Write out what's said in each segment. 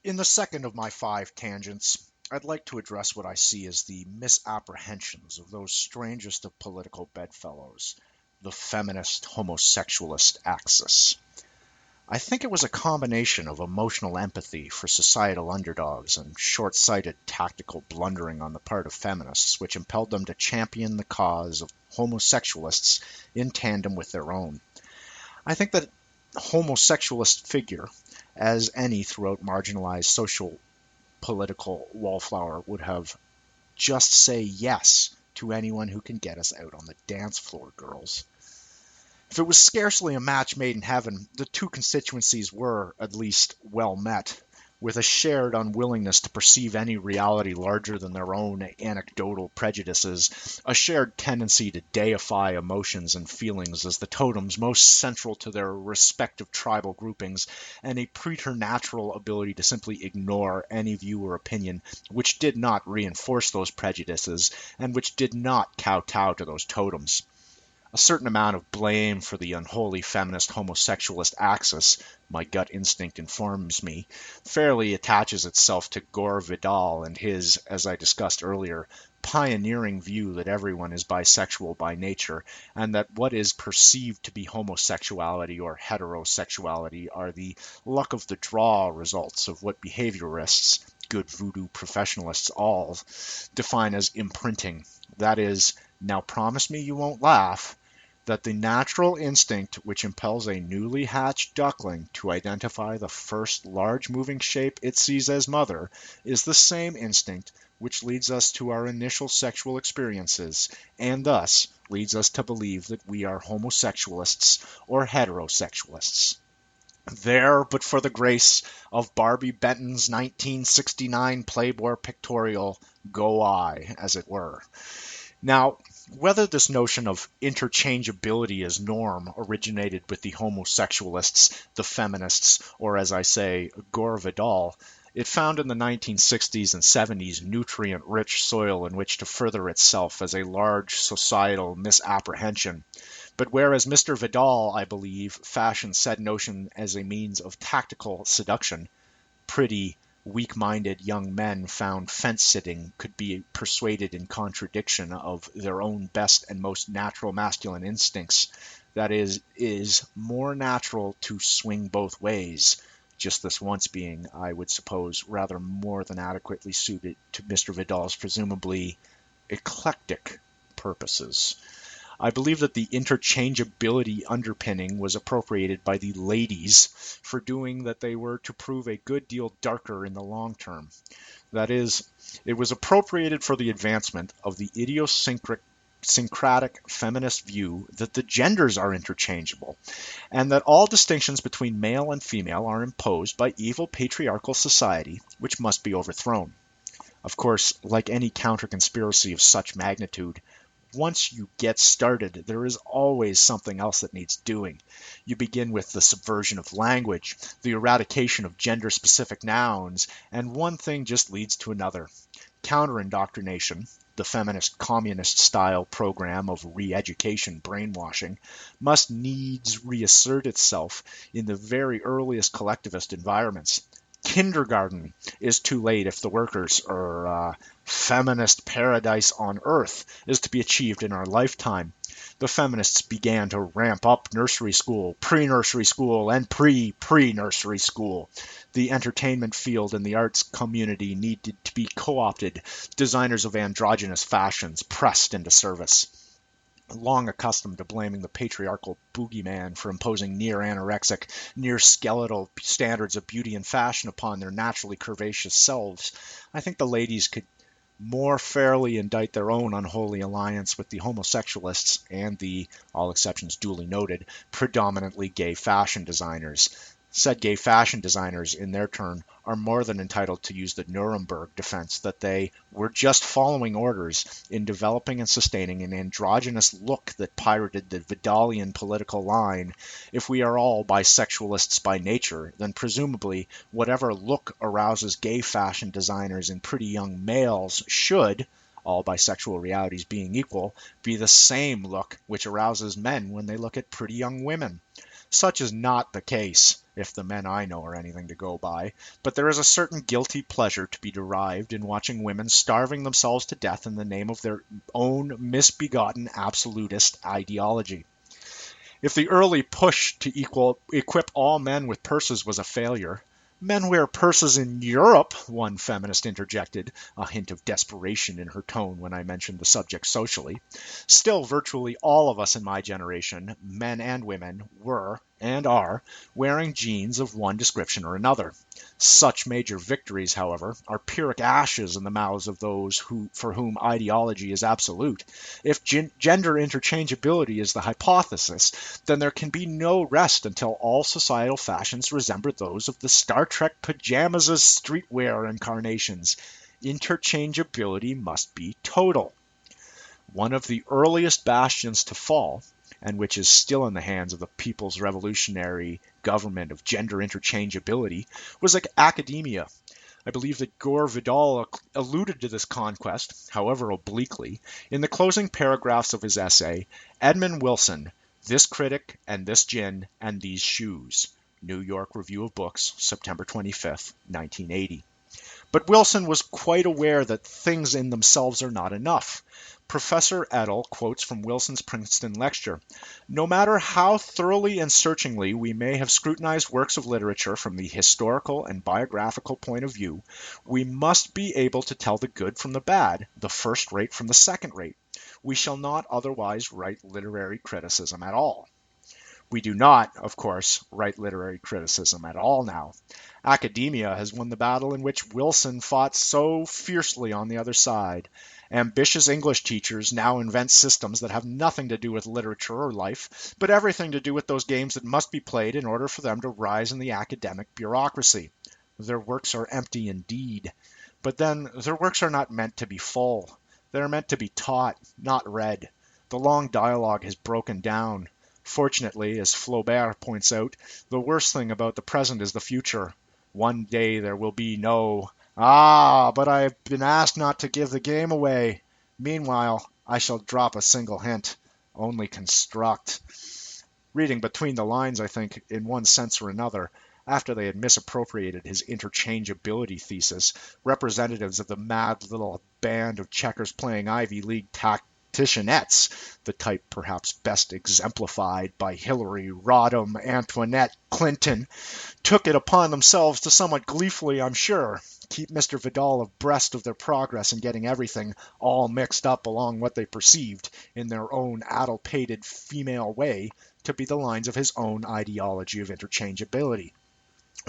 In the second of my 5 tangents, I'd like to address what I see as the misapprehensions of those strangest of political bedfellows, the feminist homosexualist axis. I think it was a combination of emotional empathy for societal underdogs and short-sighted tactical blundering on the part of feminists which impelled them to champion the cause of homosexualists in tandem with their own. I think that homosexualist figure, as any throughout marginalized social political wallflower, would have just say yes to anyone who can get us out on the dance floor, girls. If it was scarcely a match made in heaven, the two constituencies were, at least, well met, with a shared unwillingness to perceive any reality larger than their own anecdotal prejudices, a shared tendency to deify emotions and feelings as the totems most central to their respective tribal groupings, and a preternatural ability to simply ignore any view or opinion which did not reinforce those prejudices and which did not kowtow to those totems. A certain amount of blame for the unholy feminist homosexualist axis, my gut instinct informs me, fairly attaches itself to Gore Vidal and his, as I discussed earlier, pioneering view that everyone is bisexual by nature, and that what is perceived to be homosexuality or heterosexuality are the luck of the draw results of what behaviorists, good voodoo professionalists all, define as imprinting. That is, now promise me you won't laugh, that the natural instinct which impels a newly hatched duckling to identify the first large moving shape it sees as mother is the same instinct which leads us to our initial sexual experiences, and thus leads us to believe that we are homosexualists or heterosexualists. There, but for the grace of Barbie Benton's 1969 Playboy pictorial, go I, as it were. Now, whether this notion of interchangeability as norm originated with the homosexualists, the feminists, or as I say, Gore Vidal, it found in the 1960s and 70s nutrient-rich soil in which to further itself as a large societal misapprehension. But whereas Mr. Vidal, I believe, fashioned said notion as a means of tactical seduction, pretty, weak-minded young men found fence-sitting could be persuaded in contradiction of their own best and most natural masculine instincts. That is more natural to swing both ways, just this once being, I would suppose, rather more than adequately suited to Mr. Vidal's presumably eclectic purposes. I believe that the interchangeability underpinning was appropriated by the ladies for doing that they were to prove a good deal darker in the long term. That is, it was appropriated for the advancement of the idiosyncratic feminist view that the genders are interchangeable, and that all distinctions between male and female are imposed by evil patriarchal society, which must be overthrown. Of course, like any counter-conspiracy of such magnitude, once you get started, there is always something else that needs doing. You begin with the subversion of language, the eradication of gender-specific nouns, and one thing just leads to another. Counter-indoctrination, the feminist communist style program of re-education brainwashing, must needs reassert itself in the very earliest collectivist environments. Kindergarten is too late if the workers or feminist paradise on earth is to be achieved in our lifetime. The feminists began to ramp up nursery school, pre-nursery school, and pre-pre-nursery school. The entertainment field and the arts community needed to be co-opted, designers of androgynous fashions pressed into service. Long accustomed to blaming the patriarchal boogeyman for imposing near anorexic, near skeletal standards of beauty and fashion upon their naturally curvaceous selves, I think the ladies could more fairly indict their own unholy alliance with the homosexualists and the, all exceptions duly noted, predominantly gay fashion designers. Said gay fashion designers, in their turn, are more than entitled to use the Nuremberg defense that they were just following orders in developing and sustaining an androgynous look that pirated the Vidalian political line. If we are all bisexualists by nature, then presumably whatever look arouses gay fashion designers in pretty young males should, all bisexual realities being equal, be the same look which arouses men when they look at pretty young women. Such is not the case. if the men I know are anything to go by, but there is a certain guilty pleasure to be derived in watching women starving themselves to death in the name of their own misbegotten absolutist ideology. If the early push to equip all men with purses was a failure, men wear purses in Europe, one feminist interjected, a hint of desperation in her tone when I mentioned the subject socially. Still, virtually all of us in my generation, men and women, were, and are, wearing jeans of one description or another. Such major victories, however, are Pyrrhic ashes in the mouths of those for whom ideology is absolute. If gender interchangeability is the hypothesis, then there can be no rest until all societal fashions resemble those of the Star Trek pajamas as streetwear incarnations. Interchangeability must be total. One of the earliest bastions to fall, and which is still in the hands of the People's Revolutionary Government of gender interchangeability, was academia. I believe that Gore Vidal alluded to this conquest, however obliquely, in the closing paragraphs of his essay, Edmund Wilson, This Critic and This Gin and These Shoes, New York Review of Books, September 25, 1980. But Wilson was quite aware that things in themselves are not enough. Professor Edel quotes from Wilson's Princeton lecture, "No matter how thoroughly and searchingly we may have scrutinized works of literature from the historical and biographical point of view, we must be able to tell the good from the bad, the first rate from the second rate. We shall not otherwise write literary criticism at all." We do not, of course, write literary criticism at all now. Academia has won the battle in which Wilson fought so fiercely on the other side. Ambitious English teachers now invent systems that have nothing to do with literature or life, but everything to do with those games that must be played in order for them to rise in the academic bureaucracy. Their works are empty indeed, but then their works are not meant to be full. They are meant to be taught, not read. The long dialogue has broken down. Fortunately, as Flaubert points out, the worst thing about the present is the future. One day there will be no, "Ah, but I have been asked not to give the game away." Meanwhile, I shall drop a single hint. Only construct. Reading between the lines, I think, in one sense or another, after they had misappropriated his interchangeability thesis, representatives of the mad little band of checkers playing Ivy League tacticianettes, the type perhaps best exemplified by Hillary Rodham, Antoinette Clinton, took it upon themselves to somewhat gleefully, I'm sure, keep Mr. Vidal abreast of their progress in getting everything all mixed up along what they perceived, in their own addle-pated female way, to be the lines of his own ideology of interchangeability.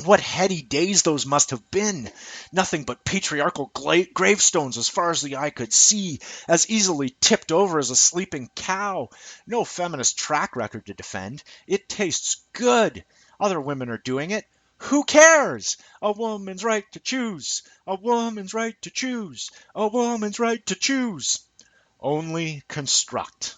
What heady days those must have been! Nothing but patriarchal gravestones as far as the eye could see, as easily tipped over as a sleeping cow. No feminist track record to defend. It tastes good. Other women are doing it. Who cares? A woman's right to choose. A woman's right to choose. A woman's right to choose. Only construct.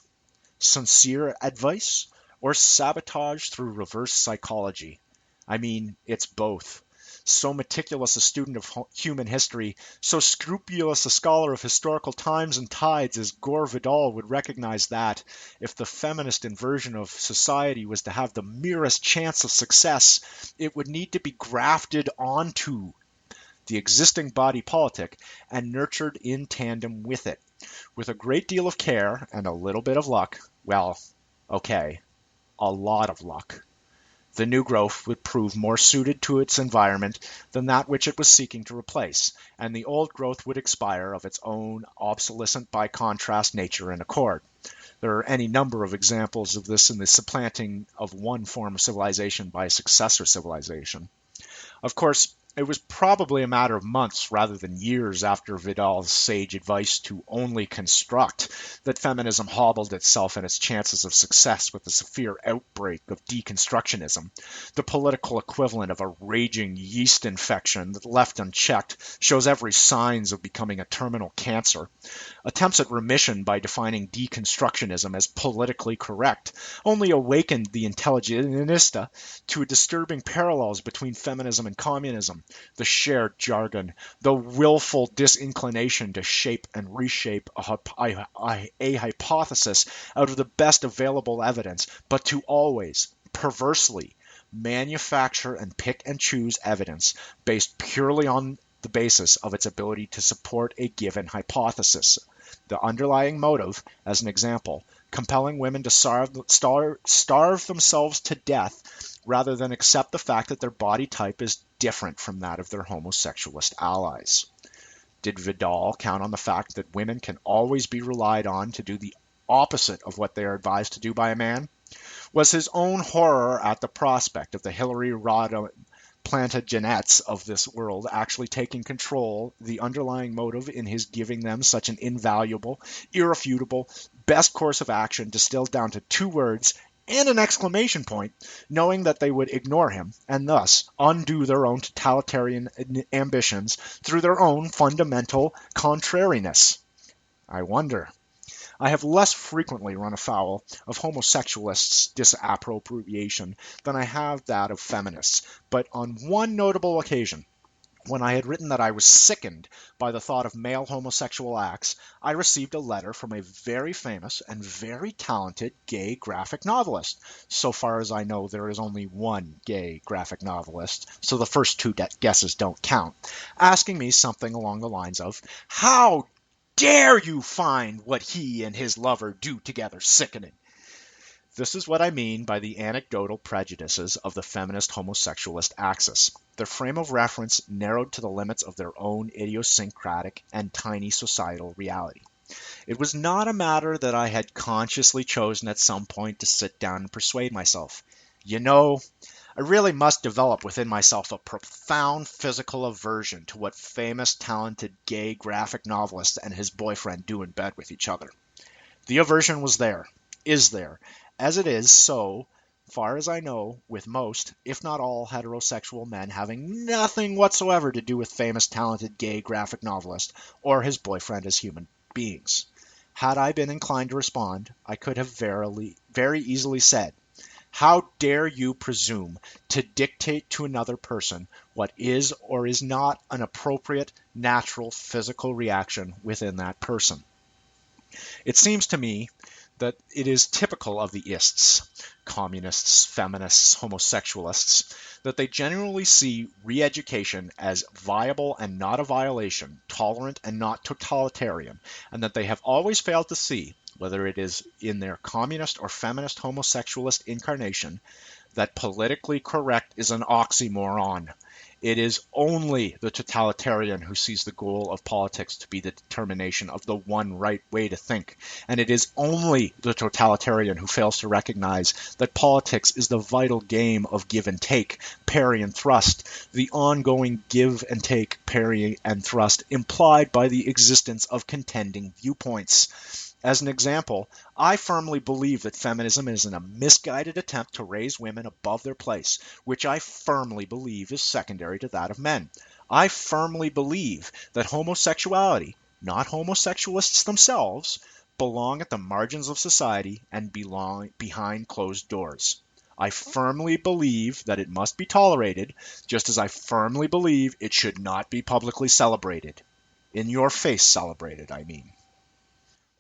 Sincere advice or sabotage through reverse psychology? I mean, it's both. So meticulous a student of human history, so scrupulous a scholar of historical times and tides as Gore Vidal would recognize that, if the feminist inversion of society was to have the merest chance of success, it would need to be grafted onto the existing body politic and nurtured in tandem with it. With a great deal of care and a little bit of luck, well, okay, a lot of luck, the new growth would prove more suited to its environment than that which it was seeking to replace, and the old growth would expire of its own obsolescent by contrast nature and accord. There are any number of examples of this in the supplanting of one form of civilization by a successor civilization. Of course, it was probably a matter of months rather than years after Vidal's sage advice to only construct that feminism hobbled itself and its chances of success with the severe outbreak of deconstructionism, the political equivalent of a raging yeast infection that, left unchecked, shows every signs of becoming a terminal cancer. Attempts at remission by defining deconstructionism as politically correct only awakened the intelligentista to disturbing parallels between feminism and communism, the shared jargon, the willful disinclination to shape and reshape a hypothesis out of the best available evidence, but to always, perversely, manufacture and pick and choose evidence based purely on the basis of its ability to support a given hypothesis. The underlying motive, as an example, compelling women to starve themselves to death rather than accept the fact that their body type is different from that of their homosexualist allies. Did Vidal count on the fact that women can always be relied on to do the opposite of what they are advised to do by a man? Was his own horror at the prospect of the Hillary Rodham Plantagenets of this world actually taking control the underlying motive in his giving them such an invaluable, irrefutable, best course of action distilled down to 2 words and an exclamation point, knowing that they would ignore him and thus undo their own totalitarian ambitions through their own fundamental contrariness? I wonder. I have less frequently run afoul of homosexualists' disappropriation than I have that of feminists, but on one notable occasion, when I had written that I was sickened by the thought of male homosexual acts, I received a letter from a very famous and very talented gay graphic novelist. So far as I know, there is only one gay graphic novelist, so the first 2 guesses don't count, asking me something along the lines of, "How dare you find what he and his lover do together sickening?" This is what I mean by the anecdotal prejudices of the feminist homosexualist axis, their frame of reference narrowed to the limits of their own idiosyncratic and tiny societal reality. It was not a matter that I had consciously chosen at some point to sit down and persuade myself. I really must develop within myself a profound physical aversion to what famous, talented, gay graphic novelist and his boyfriend do in bed with each other. The aversion was there, is there, as it is, so far as I know, with most, if not all, heterosexual men having nothing whatsoever to do with famous, talented, gay graphic novelist or his boyfriend as human beings. Had I been inclined to respond, I could have very easily said, "How dare you presume to dictate to another person what is or is not an appropriate, natural, physical reaction within that person?" It seems to me that it is typical of the ists, communists, feminists, homosexualists, that they generally see re-education as viable and not a violation, tolerant and not totalitarian, and that they have always failed to see, whether it is in their communist or feminist homosexualist incarnation, that politically correct is an oxymoron. It is only the totalitarian who sees the goal of politics to be the determination of the one right way to think, and it is only the totalitarian who fails to recognize that politics is the vital game of give and take, parry and thrust, the ongoing give and take, parry and thrust implied by the existence of contending viewpoints. As an example, I firmly believe that feminism is a misguided attempt to raise women above their place, which I firmly believe is secondary to that of men. I firmly believe that homosexuality, not homosexualists themselves, belong at the margins of society and belong behind closed doors. I firmly believe that it must be tolerated, just as I firmly believe it should not be publicly celebrated. In your face celebrated, I mean.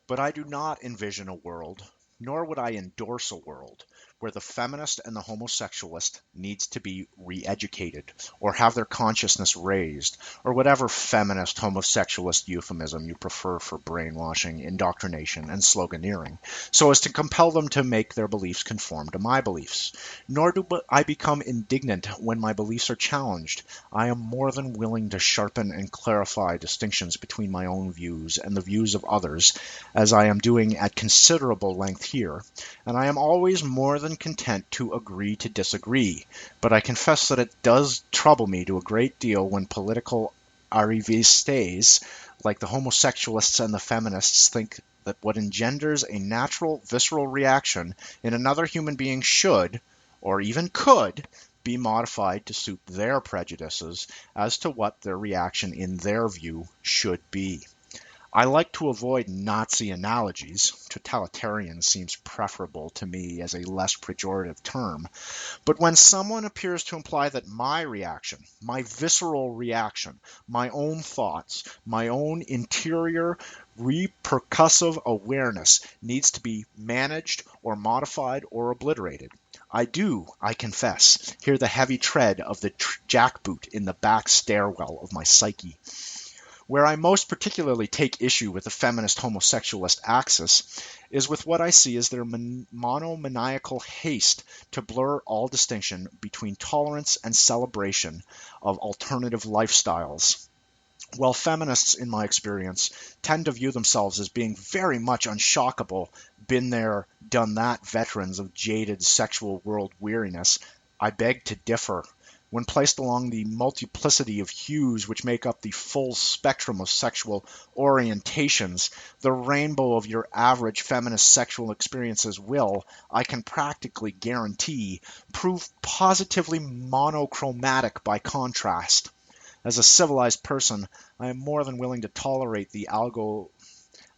But I do not envision a world, nor would I endorse a world, where the feminist and the homosexualist needs to be re-educated, or have their consciousness raised, or whatever feminist homosexualist euphemism you prefer for brainwashing, indoctrination, and sloganeering, so as to compel them to make their beliefs conform to my beliefs. Nor do I become indignant when my beliefs are challenged. I am more than willing to sharpen and clarify distinctions between my own views and the views of others, as I am doing at considerable length here, and I am always more than content to agree to disagree, but I confess that it does trouble me to a great deal when political arrivistes, like the homosexualists and the feminists, think that what engenders a natural, visceral reaction in another human being should, or even could, be modified to suit their prejudices as to what their reaction in their view should be. I like to avoid Nazi analogies. Totalitarian seems preferable to me as a less pejorative term. But when someone appears to imply that my reaction, my visceral reaction, my own thoughts, my own interior repercussive awareness needs to be managed or modified or obliterated, I do, I confess, hear the heavy tread of the jackboot in the back stairwell of my psyche. Where I most particularly take issue with the feminist homosexualist axis is with what I see as their monomaniacal haste to blur all distinction between tolerance and celebration of alternative lifestyles. While feminists, in my experience, tend to view themselves as being very much unshockable, been there, done that veterans of jaded sexual world weariness, I beg to differ. When placed along the multiplicity of hues which make up the full spectrum of sexual orientations, the rainbow of your average feminist sexual experiences will, I can practically guarantee, prove positively monochromatic by contrast. As a civilized person, I am more than willing to tolerate the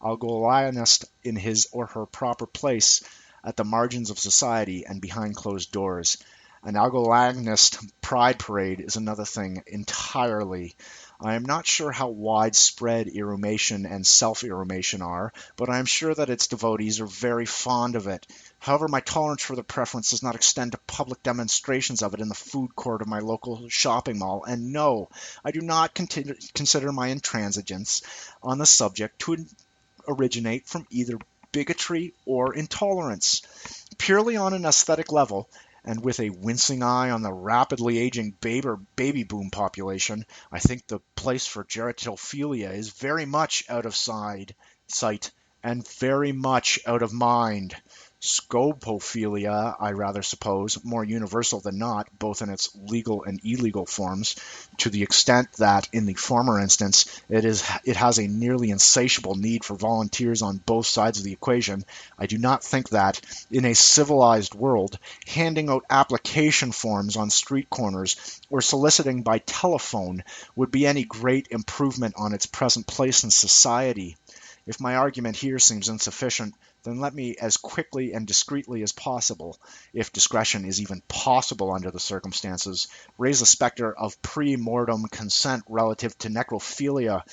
algolianist in his or her proper place at the margins of society and behind closed doors. An algolianist pride parade is another thing entirely. I am not sure how widespread irrumation and self-irrumation are, but I am sure that its devotees are very fond of it. However, my tolerance for the preference does not extend to public demonstrations of it in the food court of my local shopping mall, and no, I do not consider my intransigence on the subject to originate from either bigotry or intolerance. Purely on an aesthetic level, and with a wincing eye on the rapidly aging baby boom population, I think the place for gerontophilia is very much out of sight and very much out of mind. Scopophilia, I rather suppose, more universal than not, both in its legal and illegal forms, to the extent that, in the former instance, it has a nearly insatiable need for volunteers on both sides of the equation. I do not think that, in a civilized world, handing out application forms on street corners or soliciting by telephone would be any great improvement on its present place in society. If my argument here seems insufficient, then let me, as quickly and discreetly as possible, if discretion is even possible under the circumstances, raise the specter of pre-mortem consent relative to necrophilia,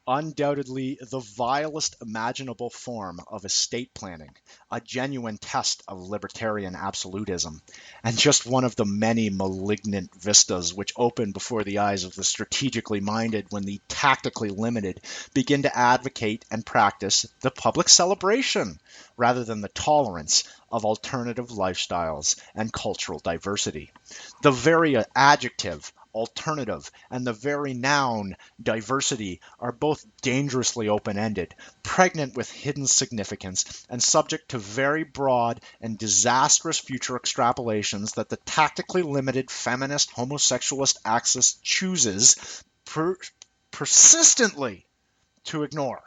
undoubtedly the vilest imaginable form of estate planning, a genuine test of libertarian absolutism, and just one of the many malignant vistas which open before the eyes of the strategically minded when the tactically limited begin to advocate and practice the public celebration rather than the tolerance of alternative lifestyles and cultural diversity. The very adjective alternative and the very noun diversity are both dangerously open-ended, pregnant with hidden significance, and subject to very broad and disastrous future extrapolations that the tactically limited feminist homosexualist axis chooses persistently to ignore.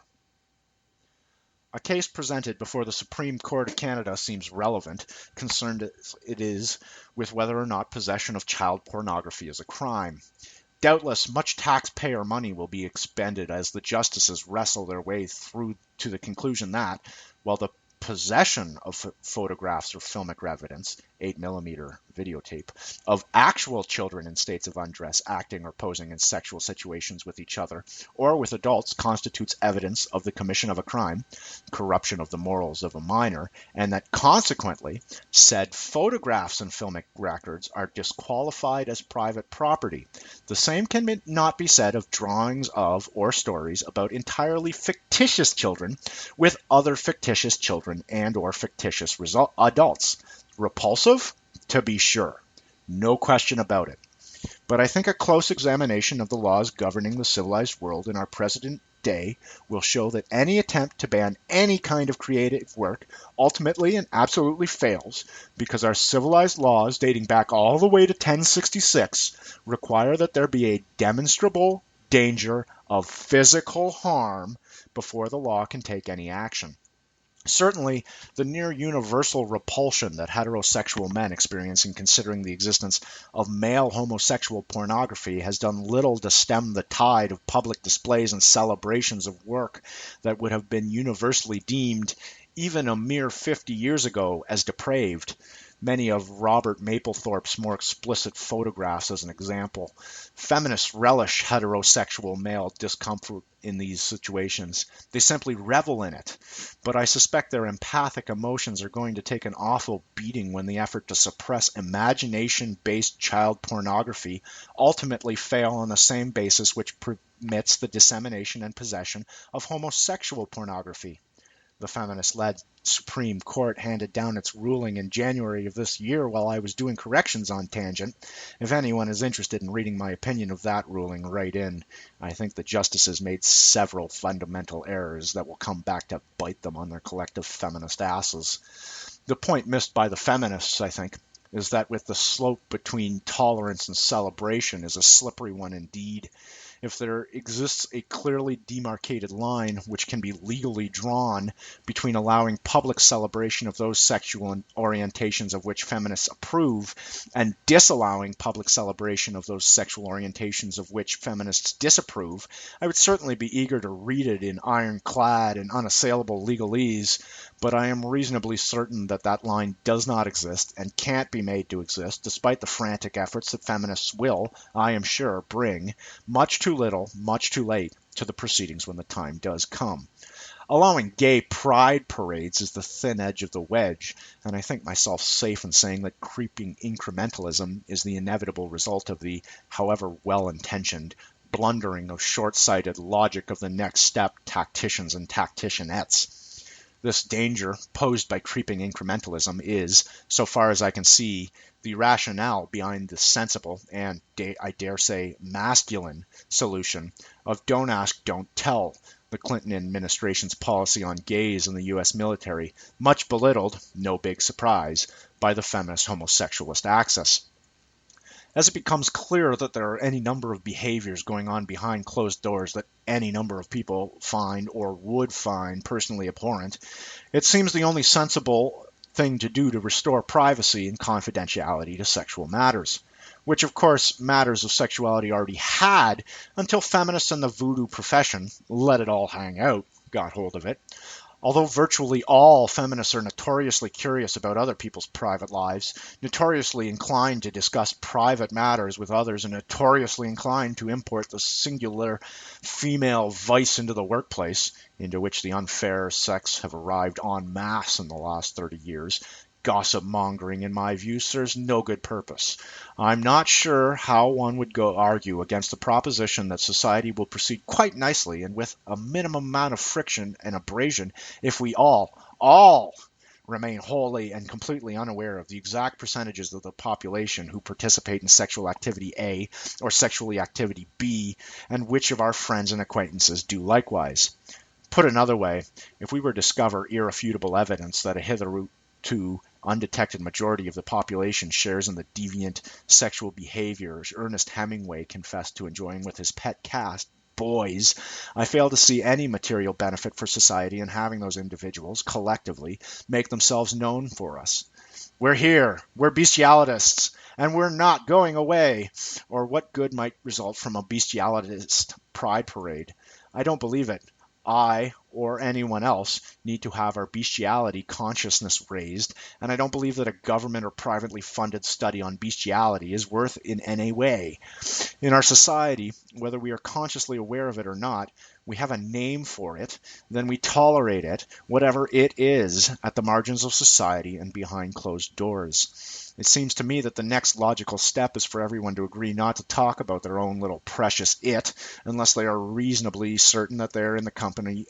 A case presented before the Supreme Court of Canada seems relevant, concerned as it is with whether or not possession of child pornography is a crime. Doubtless, much taxpayer money will be expended as the justices wrestle their way through to the conclusion that, while the possession of photographs or filmic evidence, 8mm videotape, of actual children in states of undress acting or posing in sexual situations with each other or with adults constitutes evidence of the commission of a crime, corruption of the morals of a minor, and that consequently said photographs and filmic records are disqualified as private property. The same can not be said of drawings of or stories about entirely fictitious children with other fictitious children and or fictitious adults. Repulsive? To be sure. No question about it. But I think a close examination of the laws governing the civilized world in our present day will show that any attempt to ban any kind of creative work ultimately and absolutely fails, because our civilized laws dating back all the way to 1066 require that there be a demonstrable danger of physical harm before the law can take any action. Certainly, the near universal repulsion that heterosexual men experience in considering the existence of male homosexual pornography has done little to stem the tide of public displays and celebrations of work that would have been universally deemed, even a mere 50 years ago, as depraved. many of Robert Mapplethorpe's more explicit photographs as an example. Feminists relish heterosexual male discomfort in these situations. They simply revel in it. But I suspect their empathic emotions are going to take an awful beating when the effort to suppress imagination-based child pornography ultimately fail on the same basis which permits the dissemination and possession of homosexual pornography. The feminist-led Supreme Court handed down its ruling in January of this year while I was doing corrections on Tangent. If anyone is interested in reading my opinion of that ruling, write in. I think the justices made several fundamental errors that will come back to bite them on their collective feminist asses. The point missed by the feminists, I think, is that with the slope between tolerance and celebration is a slippery one indeed. If there exists a clearly demarcated line which can be legally drawn between allowing public celebration of those sexual orientations of which feminists approve and disallowing public celebration of those sexual orientations of which feminists disapprove, I would certainly be eager to read it in ironclad and unassailable legalese, but I am reasonably certain that that line does not exist and can't be made to exist, despite the frantic efforts that feminists will, I am sure, bring, much too little, much too late, to the proceedings when the time does come. Allowing gay pride parades is the thin edge of the wedge, and I think myself safe in saying that creeping incrementalism is the inevitable result of the, however well-intentioned, blundering of short-sighted logic of the next step tacticians and tacticianettes. This danger posed by creeping incrementalism is, so far as I can see, the rationale behind the sensible and, I dare say, masculine solution of don't ask, don't tell, the Clinton administration's policy on gays in the U.S. military, much belittled, no big surprise, by the feminist homosexualist axis. As it becomes clear that there are any number of behaviors going on behind closed doors that any number of people find or would find personally abhorrent, it seems the only sensible thing to do to restore privacy and confidentiality to sexual matters, which of course matters of sexuality already had until feminists and the voodoo profession, let it all hang out, got hold of it. Although virtually all feminists are notoriously curious about other people's private lives, notoriously inclined to discuss private matters with others, and notoriously inclined to import the singular female vice into the workplace, into which the unfair sex have arrived en masse in the last 30 years, gossip mongering, in my view, serves no good purpose. I'm not sure how one would go argue against the proposition that society will proceed quite nicely and with a minimum amount of friction and abrasion if we all remain wholly and completely unaware of the exact percentages of the population who participate in sexual activity A or sexual activity B, and which of our friends and acquaintances do likewise. Put another way, if we were to discover irrefutable evidence that a hitherto undetected majority of the population shares in the deviant sexual behavior Ernest Hemingway confessed to enjoying with his pet cat, boys, I fail to see any material benefit for society in having those individuals, collectively, make themselves known for us. We're here, we're bestialists, and we're not going away. Or what good might result from a bestialitist pride parade? I don't believe it. I, or anyone else, need to have our bestiality consciousness raised, and I don't believe that a government or privately funded study on bestiality is worth in any way. In our society, whether we are consciously aware of it or not, we have a name for it, then we tolerate it, whatever it is, at the margins of society and behind closed doors. It seems to me that the next logical step is for everyone to agree not to talk about their own little precious it unless they are reasonably certain that they're in the company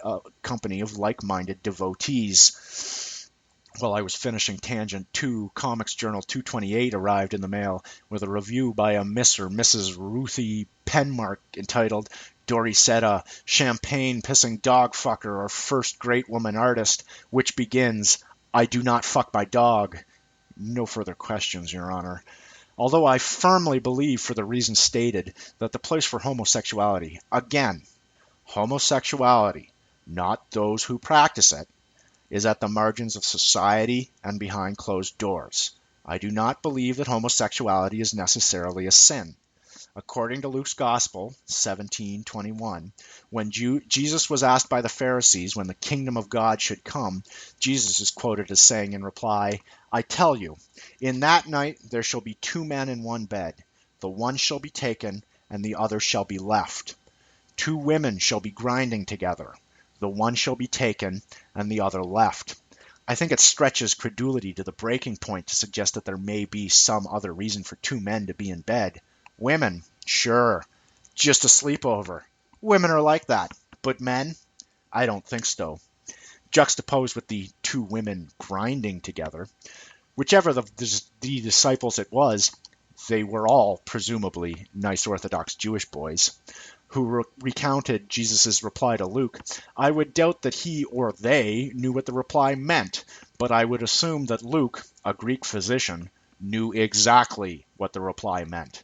of like-minded devotees. While I was finishing Tangent 2, Comics Journal 228 arrived in the mail with a review by a Miss or Mrs. Ruthie Penmark entitled Doricetta, Champagne-Pissing Dog Fucker or First Great Woman Artist, which begins, I do not fuck my dog. No further questions, Your Honor. Although I firmly believe, for the reasons stated, that the place for homosexuality, again, homosexuality, not those who practice it, is at the margins of society and behind closed doors. I do not believe that homosexuality is necessarily a sin. According to Luke's Gospel, 17:21, when Jesus was asked by the Pharisees when the kingdom of God should come, Jesus is quoted as saying in reply, "I tell you, in that night there shall be two men in one bed. The one shall be taken, and the other shall be left. Two women shall be grinding together. The one shall be taken, and the other left." I think it stretches credulity to the breaking point to suggest that there may be some other reason for two men to be in bed. Women, sure, just a sleepover. Women are like that. But men? I don't think so. Juxtaposed with the two women grinding together, whichever the disciples it was, they were all presumably nice Orthodox Jewish boys, who recounted Jesus' reply to Luke. I would doubt that he or they knew what the reply meant, but I would assume that Luke, a Greek physician, knew exactly what the reply meant.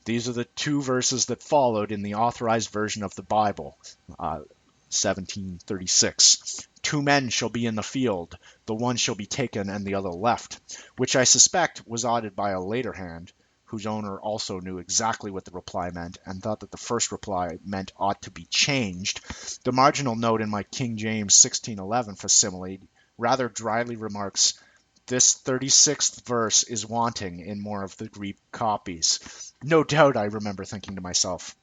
These are the two verses that followed in the authorized version of the Bible, 1736. Two men shall be in the field, the one shall be taken and the other left, which I suspect was added by a later hand, whose owner also knew exactly what the reply meant and thought that the first reply meant ought to be changed. The marginal note in my King James 1611 facsimile rather dryly remarks, "This 36th verse is wanting in more of the Greek copies." No doubt, I remember thinking to myself.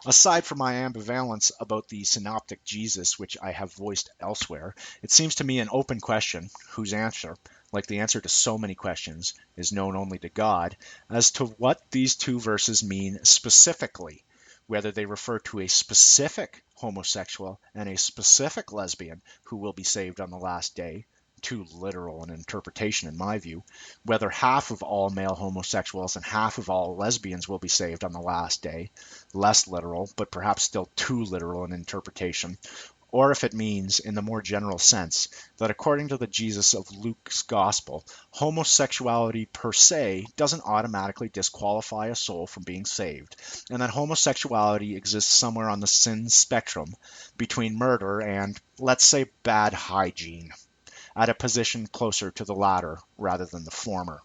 Aside from my ambivalence about the synoptic Jesus, which I have voiced elsewhere, it seems to me an open question, whose answer, like the answer to so many questions, is known only to God, as to what these two verses mean specifically, whether they refer to a specific homosexual and a specific lesbian who will be saved on the last day, too literal an interpretation in my view, whether half of all male homosexuals and half of all lesbians will be saved on the last day, less literal, but perhaps still too literal an interpretation, or if it means, in the more general sense, that according to the Jesus of Luke's Gospel, homosexuality per se doesn't automatically disqualify a soul from being saved, and that homosexuality exists somewhere on the sin spectrum between murder and, let's say, bad hygiene, at a position closer to the latter rather than the former.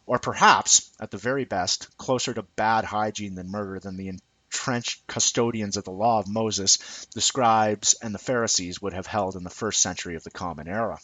Or perhaps, at the very best, closer to bad hygiene than murder than the entrenched custodians of the law of Moses, the scribes, and the Pharisees would have held in the first century of the Common Era.